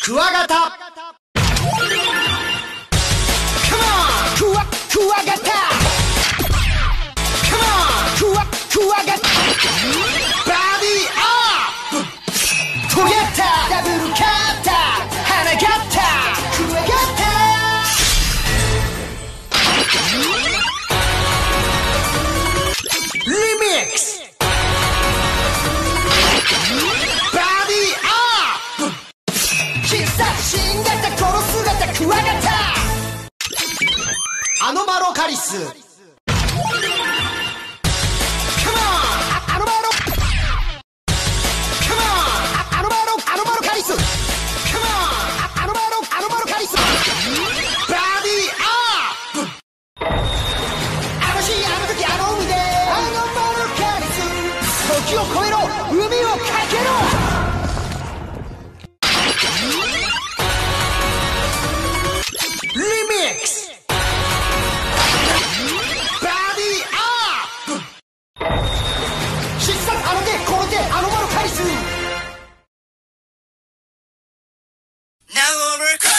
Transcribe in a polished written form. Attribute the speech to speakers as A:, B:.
A: クワガタ Come on クワガタ Come on クワガタバディアップトゲッターダブルカッター花ガッタークワガタリミックスバディアップ必殺新型殺す型クワガタアノマロカリス時を超えろ海をかけろリミックスバディアップ必殺あの手この手アノマロカリス Now over